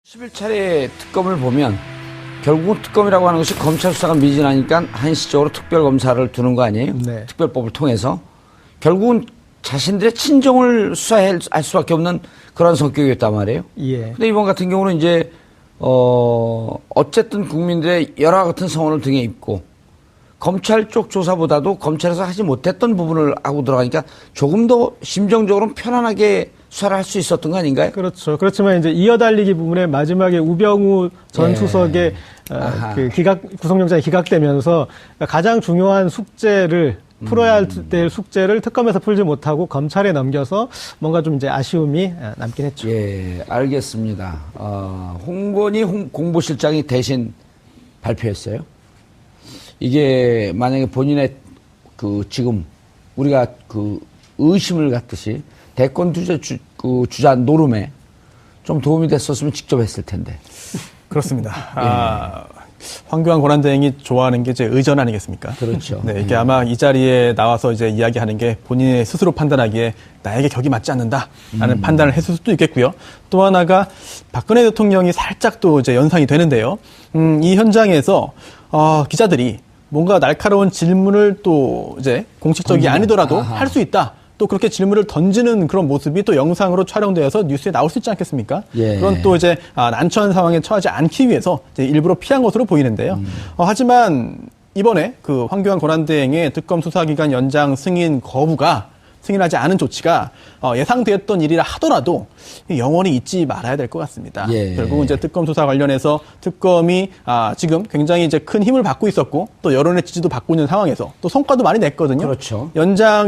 11차례 특검을 보면 결국 특검이라고 하는 것이 검찰 수사가 미진하니까 한시적으로 특별검사를 두는 거 아니에요? 네. 특별법을 통해서. 결국은 자신들의 친정을 수사할 수밖에 없는 그런 성격이었단 말이에요. 예. 근데 이번 같은 경우는 이제, 어쨌든 국민들의 열화 같은 성원을 등에 입고 검찰 쪽 조사보다도 검찰에서 하지 못했던 부분을 하고 들어가니까 조금 더 심정적으로는 편안하게 수사를 할 수 있었던 거 아닌가요? 그렇죠. 그렇지만 이제 이어달리기 부분에 마지막에 우병우 전 수석의 그 구속영장이 기각되면서 가장 중요한 숙제를 풀어야 될 숙제를 특검에서 풀지 못하고 검찰에 넘겨서 뭔가 좀 이제 아쉬움이 남긴 했죠. 예, 알겠습니다. 홍건희 공보실장이 대신 발표했어요. 이게 만약에 본인의 지금 우리가 의심을 갖듯이 대권 주자 노름에 좀 도움이 됐었으면 직접 했을 텐데. 그렇습니다. 황교안 권한대행이 좋아하는 게 이제 의전 아니겠습니까? 그렇죠. 네, 이게 아마 이 자리에 나와서 이제 이야기하는 게 본인의 스스로 판단하기에 나에게 격이 맞지 않는다라는 판단을 했을 수도 있겠고요. 또 하나가 박근혜 대통령이 살짝 또 이제 연상이 되는데요. 이 현장에서 기자들이 뭔가 날카로운 질문을 또 이제 공식적이 아니더라도 할 수 있다. 또 그렇게 질문을 던지는 그런 모습이 또 영상으로 촬영되어서 뉴스에 나올 수 있지 않겠습니까? 예. 그런 또 이제 난처한 상황에 처하지 않기 위해서 이제 일부러 피한 것으로 보이는데요. 하지만 이번에 그 황교안 권한대행의 특검 수사기간 연장 승인하지 않은 조치가 예상되었던 일이라 하더라도 영원히 잊지 말아야 될 것 같습니다. 예. 결국은 이제 특검 수사 관련해서 특검이 지금 굉장히 이제 큰 힘을 받고 있었고 또 여론의 지지도 받고 있는 상황에서 또 성과도 많이 냈거든요. 그렇죠.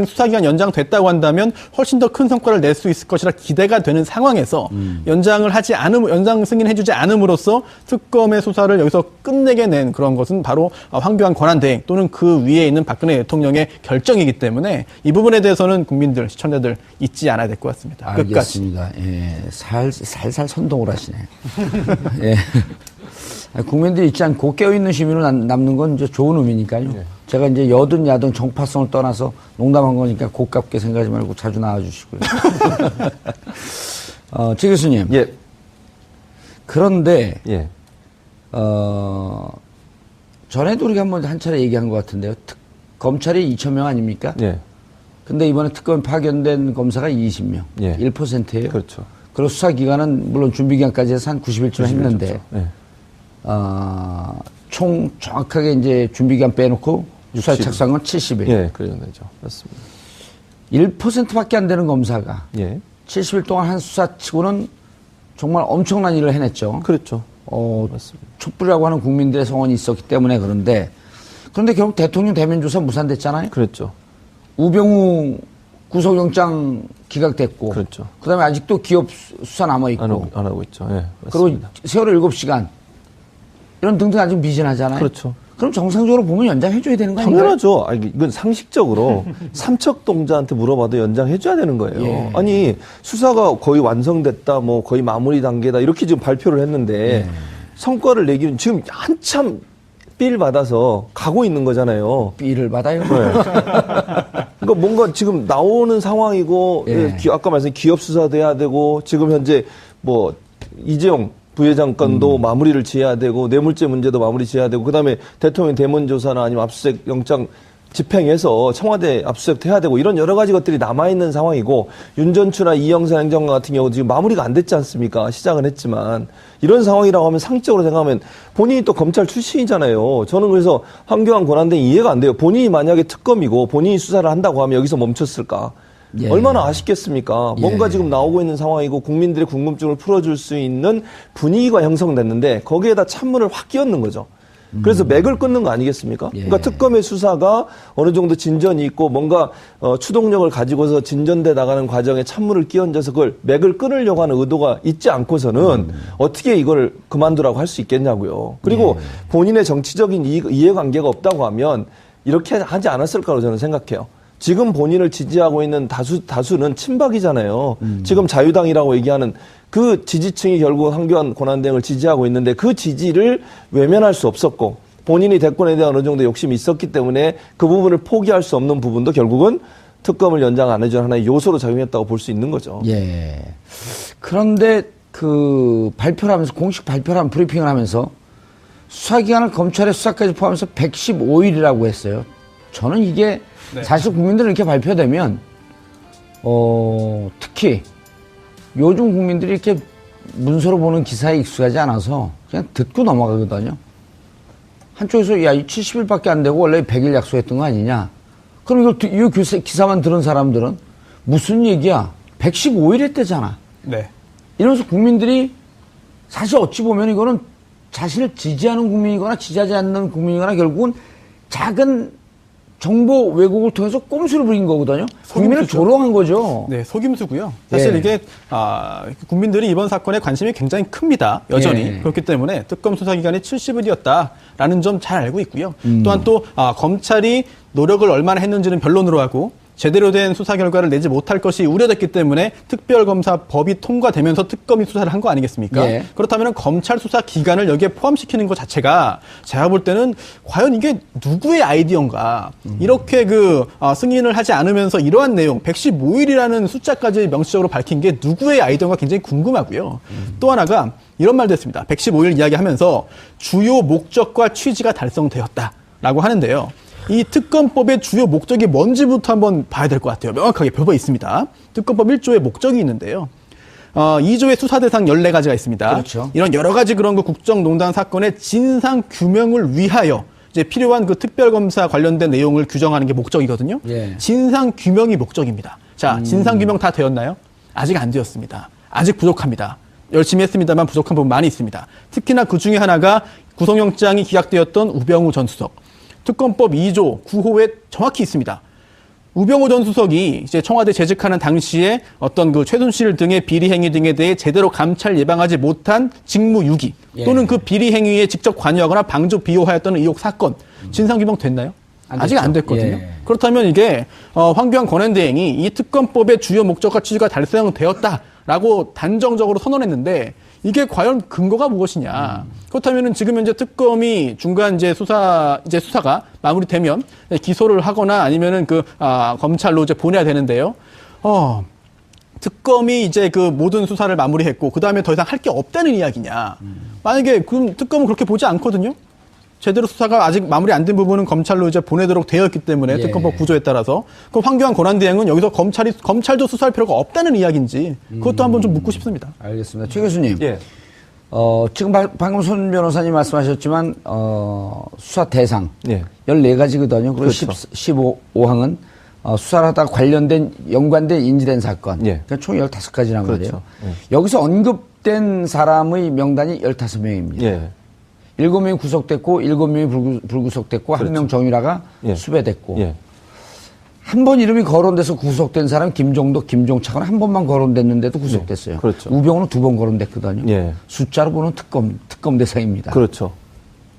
수사기간 연장됐다고 한다면 훨씬 더 큰 성과를 낼 수 있을 것이라 기대가 되는 상황에서 연장 승인해주지 않음으로써 특검의 수사를 여기서 끝내게 낸 그런 것은 바로 황교안 권한대행 또는 그 위에 있는 박근혜 대통령의 결정이기 때문에 이 부분에 대해서는 국민들, 시청자들 잊지 않아야 될 것 같습니다. 알겠습니다. 예, 살살 선동을 하시네. 예. 국민들이 잊지 않고 깨어있는 시민으로 남는 건 이제 좋은 의미니까요. 예. 제가 이제 여든 야든 정파성을 떠나서 농담한 거니까 고깝게 생각하지 말고 자주 나와주시고요. 최 교수님. 예. 그런데, 예. 전에도 우리가 한 차례 얘기한 것 같은데요. 검찰이 2,000명 아닙니까? 예. 근데 이번에 특검 파견된 검사가 20명. 예. 1%예요. 그렇죠. 그리고 수사 기간은 물론 준비 기간까지 해서 한 90일쯤 했는데, 예. 총 정확하게 이제 준비 기간 빼놓고 수사에 착수한 건 70일. 예, 그런 거죠. 맞습니다. 1%밖에 안 되는 검사가 예. 70일 동안 한 수사치고는 정말 엄청난 일을 해냈죠. 그렇죠. 맞습니다. 촛불이라고 하는 국민들의 성원이 있었기 때문에 그런데 결국 대통령 대면 조사 무산됐잖아요. 그렇죠. 우병우 구속영장 기각됐고. 그렇죠. 그다음에 아직도 기업 수사 남아있고. 안 하고 있죠. 예. 그리고 맞습니다. 세월호 7시간. 이런 등등 아직 미진하잖아요. 그렇죠. 그럼 정상적으로 보면 연장해줘야 되는 거 아닌가요? 당연하죠. 이건 상식적으로 삼척동자한테 물어봐도 연장해줘야 되는 거예요. 예. 아니, 수사가 거의 완성됐다, 거의 마무리 단계다, 이렇게 지금 발표를 했는데, 성과를 내기는 지금 한참 삘 받아서 가고 있는 거잖아요. 삐를 받아요? 네. 그러니까 뭔가 지금 나오는 상황이고, 예. 아까 말씀 기업 수사도 해야 되고, 지금 현재 이재용 부회장 건도 마무리를 지어야 되고, 뇌물죄 문제도 마무리 지어야 되고, 그 다음에 대통령 대면 조사나 아니면 압수수색 영장 집행해서 청와대 압수수색도 해야 되고, 이런 여러 가지 것들이 남아있는 상황이고, 윤전추나 이영선 행정관 같은 경우도 지금 마무리가 안 됐지 않습니까? 시작은 했지만. 이런 상황이라고 하면 상식적으로 생각하면 본인이 또 검찰 출신이잖아요. 저는 그래서 황교안 권한대행 이해가 안 돼요. 본인이 만약에 특검이고 본인이 수사를 한다고 하면 여기서 멈췄을까? 예. 얼마나 아쉽겠습니까? 뭔가 예. 지금 나오고 있는 상황이고 국민들의 궁금증을 풀어줄 수 있는 분위기가 형성됐는데 거기에다 찬물을 확 끼얹는 거죠. 그래서 맥을 끊는 거 아니겠습니까? 예. 그러니까 특검의 수사가 어느 정도 진전이 있고 뭔가 추동력을 가지고서 진전돼 나가는 과정에 찬물을 끼얹어서 그걸 맥을 끊으려고 하는 의도가 있지 않고서는 어떻게 이걸 그만두라고 할 수 있겠냐고요. 그리고 본인의 정치적인 이해관계가 없다고 하면 이렇게 하지 않았을 거라고 저는 생각해요. 지금 본인을 지지하고 있는 다수는 친박이잖아요. 지금 자유당이라고 얘기하는 그 지지층이 결국 황교안 권한대행을 지지하고 있는데 그 지지를 외면할 수 없었고 본인이 대권에 대한 어느 정도 욕심이 있었기 때문에 그 부분을 포기할 수 없는 부분도 결국은 특검을 연장 안 해주는 하나의 요소로 작용했다고 볼 수 있는 거죠. 예. 그런데 그 발표를 하면서 공식 발표를 하면 브리핑을 하면서 수사기관을 검찰의 수사까지 포함해서 115일이라고 했어요. 저는 이게 네. 사실 국민들은 이렇게 발표되면 특히 요즘 국민들이 이렇게 문서로 보는 기사에 익숙하지 않아서 그냥 듣고 넘어가거든요. 한쪽에서 야, 이 70일밖에 안 되고 원래 100일 약속했던 거 아니냐. 그럼 이 기사만 들은 사람들은 무슨 얘기야? 115일 했대잖아. 네. 이러면서 국민들이 사실 어찌 보면 이거는 자신을 지지하는 국민이거나 지지하지 않는 국민이거나 결국은 작은 정보 왜곡을 통해서 꼼수를 부린 거거든요. 국민을 조롱한 거죠. 네, 속임수고요. 사실 예. 이게 국민들이 이번 사건에 관심이 굉장히 큽니다. 여전히. 예. 그렇기 때문에 특검 수사 기간이 70일이었다라는 점 잘 알고 있고요. 또한 또 검찰이 노력을 얼마나 했는지는 변론으로 하고 제대로 된 수사 결과를 내지 못할 것이 우려됐기 때문에 특별검사법이 통과되면서 특검이 수사를 한 거 아니겠습니까? 예. 그렇다면 검찰 수사 기간을 여기에 포함시키는 것 자체가 제가 볼 때는 과연 이게 누구의 아이디어인가? 이렇게 승인을 하지 않으면서 이러한 내용 115일이라는 숫자까지 명시적으로 밝힌 게 누구의 아이디어인가 굉장히 궁금하고요. 또 하나가 이런 말도 했습니다. 115일 이야기하면서 주요 목적과 취지가 달성되었다라고 하는데요. 이 특검법의 주요 목적이 뭔지부터 한번 봐야 될 것 같아요. 명확하게 표가 있습니다. 특검법 1조의 목적이 있는데요. 2조의 수사 대상 14가지가 있습니다. 그렇죠. 이런 여러 가지 그런 그 국정농단 사건의 진상 규명을 위하여 이제 필요한 그 특별검사 관련된 내용을 규정하는 게 목적이거든요. 예. 진상 규명이 목적입니다. 자, 진상 규명 다 되었나요? 아직 안 되었습니다. 아직 부족합니다. 열심히 했습니다만 부족한 부분 많이 있습니다. 특히나 그 중에 하나가 구속영장이 기각되었던 우병우 전 수석. 특검법 2조 9호에 정확히 있습니다. 우병우 전 수석이 이제 청와대 재직하는 당시에 어떤 그 최순실 등의 비리 행위 등에 대해 제대로 감찰 예방하지 못한 직무유기 또는 그 비리 행위에 직접 관여하거나 방조 비호하였다는 의혹 사건 진상 규명 됐나요? 아직 안 됐거든요. 예. 그렇다면 이게 황교안 권한대행이 이 특검법의 주요 목적과 취지가 달성되었다라고 단정적으로 선언했는데 이게 과연 근거가 무엇이냐? 그렇다면은 지금 현재 특검이 중간 수사가 마무리되면 기소를 하거나 아니면은 검찰로 이제 보내야 되는데요. 특검이 이제 그 모든 수사를 마무리했고 그 다음에 더 이상 할 게 없다는 이야기냐? 만약에 그럼 특검은 그렇게 보지 않거든요. 제대로 수사가 아직 마무리 안 된 부분은 검찰로 이제 보내도록 되어 있기 때문에 예. 특검법 구조에 따라서 그럼 황교안 권한대행은 여기서 검찰도 수사할 필요가 없다는 이야기인지 그것도 한번 좀 묻고 싶습니다. 알겠습니다. 최 교수님. 예. 지금 방금 손 변호사님 말씀하셨지만, 수사 대상. 예. 14가지거든요. 그리고 그렇죠. 15항은 수사를 하다가 연관된 인지된 사건. 예. 그러니까 총 15가지란 그렇죠. 말이에요. 예. 여기서 언급된 사람의 명단이 15명입니다. 예. 7명이 구속됐고, 7명이 불구속됐고, 그렇죠. 1명 정유라가 예. 수배됐고. 예. 한 번 이름이 거론돼서 구속된 사람 김종덕, 김종착은 한 번만 거론됐는데도 구속됐어요. 네, 그렇죠. 우병우는 2번 거론됐거든요. 예. 숫자로 보는 특검 대상입니다. 그렇죠.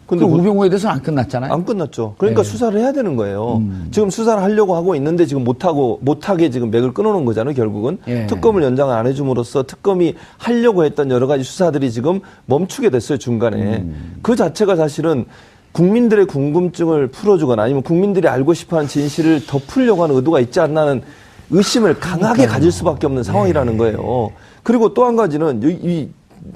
근데 우병우에 대해서는 안 끝났잖아요. 안 끝났죠. 그러니까 네. 수사를 해야 되는 거예요. 지금 수사를 하려고 하고 있는데 지금 못하게 지금 맥을 끊어놓은 거잖아요, 결국은. 예. 특검을 연장을 안 해줌으로써 특검이 하려고 했던 여러 가지 수사들이 지금 멈추게 됐어요, 중간에. 그 자체가 사실은 국민들의 궁금증을 풀어주거나 아니면 국민들이 알고 싶어하는 진실을 덮으려고 하는 의도가 있지 않나는 의심을 강하게 가질 수밖에 없는 상황이라는 거예요. 그리고 또 한 가지는 이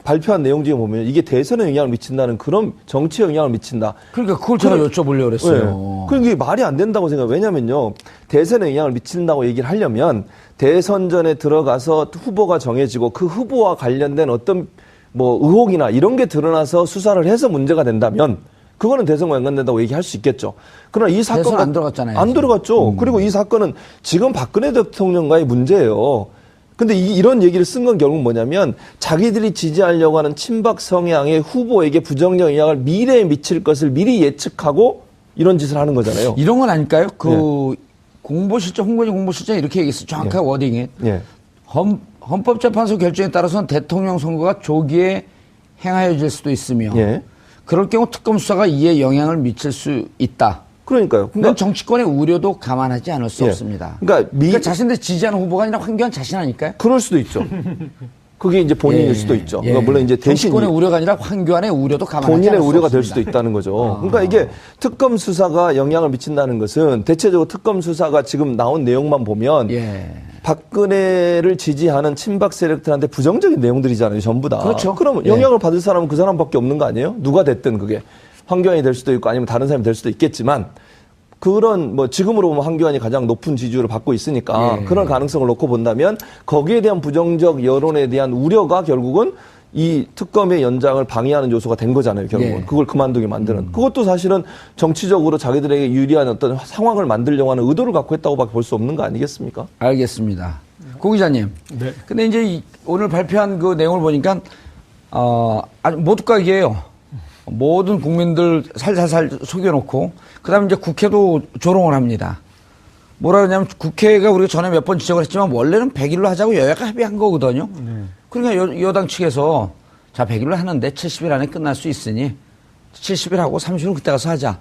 발표한 내용 중에 보면 이게 대선에 영향을 미친다는 그런 정치에 영향을 미친다. 그러니까 그걸 제가 여쭤보려고 그랬어요. 네. 그러니까 이게 말이 안 된다고 생각해요. 왜냐면요. 대선에 영향을 미친다고 얘기를 하려면 대선전에 들어가서 후보가 정해지고 그 후보와 관련된 어떤 의혹이나 이런 게 드러나서 수사를 해서 문제가 된다면 그거는 대선과 연관된다고 얘기할 수 있겠죠. 그러나 이 사건은 대선 안 들어갔잖아요. 안 들어갔죠. 그리고 이 사건은 지금 박근혜 대통령과의 문제예요. 근데 이런 얘기를 쓴 건 결국 뭐냐면 자기들이 지지하려고 하는 친박 성향의 후보에게 부정적 영향을 미래에 미칠 것을 미리 예측하고 이런 짓을 하는 거잖아요. 이런 건 아닐까요? 공보실장, 홍건희 공보실장이 이렇게 얘기했어요. 정확한 워딩이. 예. 헌법재판소 결정에 따라서는 대통령 선거가 조기에 행하여질 수도 있으며 예. 그럴 경우 특검 수사가 이에 영향을 미칠 수 있다. 그러니까요. 그러니까 정치권의 우려도 감안하지 않을 수 예. 없습니다. 그러니까 자신들 지지하는 후보가 아니라 황교안 자신 아닐까요? 그럴 수도 있죠. 그게 이제 본인일 예. 수도 있죠. 예. 그러니까 물론 이제 대신 정치권의 우려가 아니라 황교안의 우려도 감안하지 본인의 않을 수 우려가 될 없습니다. 수도 있다는 거죠. 그러니까 이게 특검 수사가 영향을 미친다는 것은 대체적으로 특검 수사가 지금 나온 내용만 보면 예. 박근혜를 지지하는 친박 세력들한테 부정적인 내용들이잖아요, 전부 다. 그렇죠. 그럼 예. 영향을 받을 사람은 그 사람밖에 없는 거 아니에요? 누가 됐든 그게 황교안이 될 수도 있고 아니면 다른 사람이 될 수도 있겠지만 그런 뭐 지금으로 보면 황교안이 가장 높은 지지율을 받고 있으니까 예. 그런 가능성을 놓고 본다면 거기에 대한 부정적 여론에 대한 우려가 결국은 이 특검의 연장을 방해하는 요소가 된 거잖아요, 결국은. 예. 그걸 그만두게 만드는. 그것도 사실은 정치적으로 자기들에게 유리한 어떤 상황을 만들려고 하는 의도를 갖고 했다고밖에 볼 수 없는 거 아니겠습니까? 알겠습니다. 고 기자님. 네. 근데 이제 오늘 발표한 그 내용을 보니까 아주 모두각이에요. 모든 국민들 살살살 속여놓고 그다음에 이제 국회도 조롱을 합니다. 뭐라 그러냐면 국회가 우리가 전에 몇 번 지적을 했지만 원래는 100일로 하자고 여야가 합의한 거거든요. 그러니까 여당 측에서 자 100일로 하는데 70일 안에 끝날 수 있으니 70일 하고 30일 그때 가서 하자.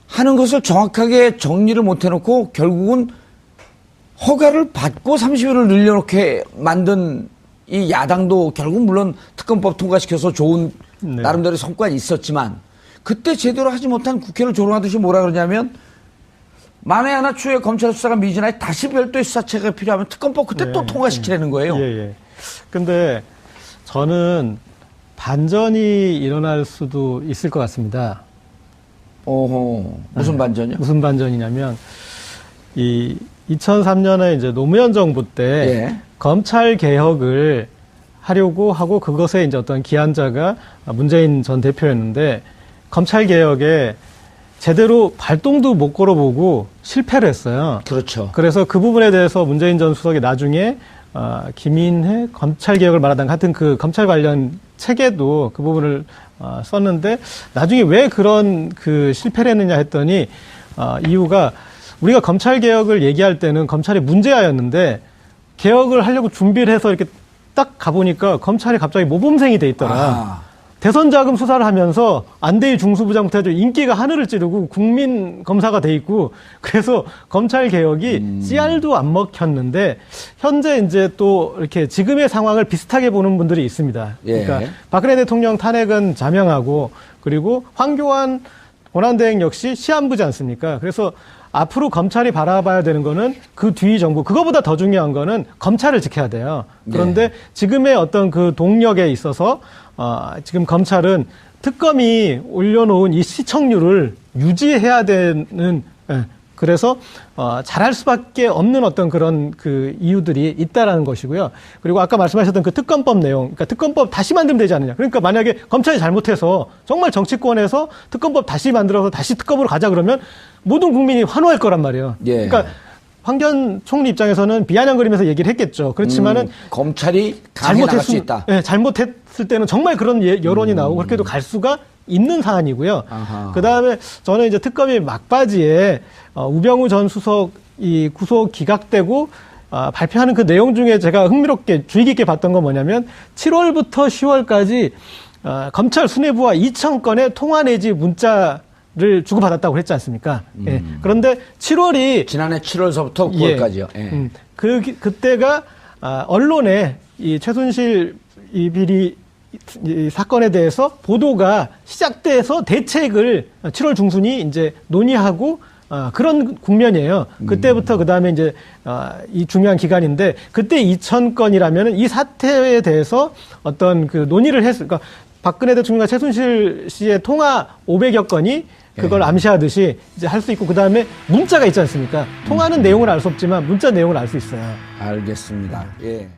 하는 것을 정확하게 정리를 못 해놓고 결국은 허가를 받고 30일을 늘려놓게 만든 이 야당도 결국 물론 특검법 통과시켜서 좋은 네. 나름대로 성과는 있었지만 그때 제대로 하지 못한 국회를 조롱하듯이 뭐라 그러냐면 만에 하나 추후에 검찰 수사가 미진하에 다시 별도의 수사체가 필요하면 특검법 그때 네. 또 통과시키라는 거예요. 예. 근데 저는 반전이 일어날 수도 있을 것 같습니다. 무슨 반전이요? 무슨 반전이냐면 이 2003년에 이제 노무현 정부 때 예. 검찰 개혁을 하려고 하고 그것에 이제 어떤 기한자가 문재인 전 대표였는데 검찰 개혁에 제대로 발동도 못 걸어보고 실패를 했어요. 그렇죠. 그래서 그 부분에 대해서 문재인 전 수석이 나중에 김인혜 검찰 개혁을 말하던 같은 그 검찰 관련 책에도 그 부분을 썼는데 나중에 왜 그런 그 실패를 했느냐 했더니 이유가 우리가 검찰 개혁을 얘기할 때는 검찰이 문제아였는데 개혁을 하려고 준비를 해서 이렇게 딱 가보니까 검찰이 갑자기 모범생이 돼 있더라. 대선 자금 수사를 하면서 안대희 중수부장부터 해서 인기가 하늘을 찌르고 국민 검사가 돼 있고 그래서 검찰 개혁이 씨알도 안 먹혔는데 현재 이제 또 이렇게 지금의 상황을 비슷하게 보는 분들이 있습니다. 예. 그러니까 박근혜 대통령 탄핵은 자명하고 그리고 황교안 권한대행 역시 시한부지 않습니까? 그래서 앞으로 검찰이 바라봐야 되는 거는 그 뒤 정부, 그거보다 더 중요한 거는 검찰을 지켜야 돼요. 그런데 지금의 어떤 그 동력에 있어서 지금 검찰은 특검이 올려놓은 이 시청률을 유지해야 되는, 그래서 잘할 수밖에 없는 어떤 그런 그 이유들이 있다라는 것이고요. 그리고 아까 말씀하셨던 그 특검법 내용, 그러니까 특검법 다시 만들면 되지 않느냐. 그러니까 만약에 검찰이 잘못해서 정말 정치권에서 특검법 다시 만들어서 다시 특검으로 가자 그러면 모든 국민이 환호할 거란 말이에요. 예. 그러니까 황교안 총리 입장에서는 비아냥거리면서 얘기를 했겠죠. 그렇지만은 검찰이 강해 나갈 수 있다. 네, 잘못했을 때는 정말 그런 여론이 나오고 그렇게도 갈 수가 있는 사안이고요. 그 다음에 저는 이제 특검이 막바지에 우병우 전 수석 이 구속 기각되고 발표하는 그 내용 중에 제가 흥미롭게 주의 깊게 봤던 건 뭐냐면 7월부터 10월까지 검찰 수뇌부와 2,000건의 통화 내지 문자를 주고받았다고 했지 않습니까? 예. 그런데 7월이 지난해 7월서부터 9월까지요. 예. 그때가 언론에 이 최순실 이 비리 이 사건에 대해서 보도가 시작돼서 대책을 7월 중순이 이제 논의하고 그런 국면이에요. 그때부터 그 다음에 이제 이 중요한 기간인데 그때 2,000건이라면은 이 사태에 대해서 어떤 그 논의를 그러니까 박근혜 대통령과 최순실 씨의 통화 500여 건이 그걸 암시하듯이 이제 할 수 있고 그 다음에 문자가 있지 않습니까? 통화는 내용을 알 수 없지만 문자 내용을 알 수 있어요. 알겠습니다. 예.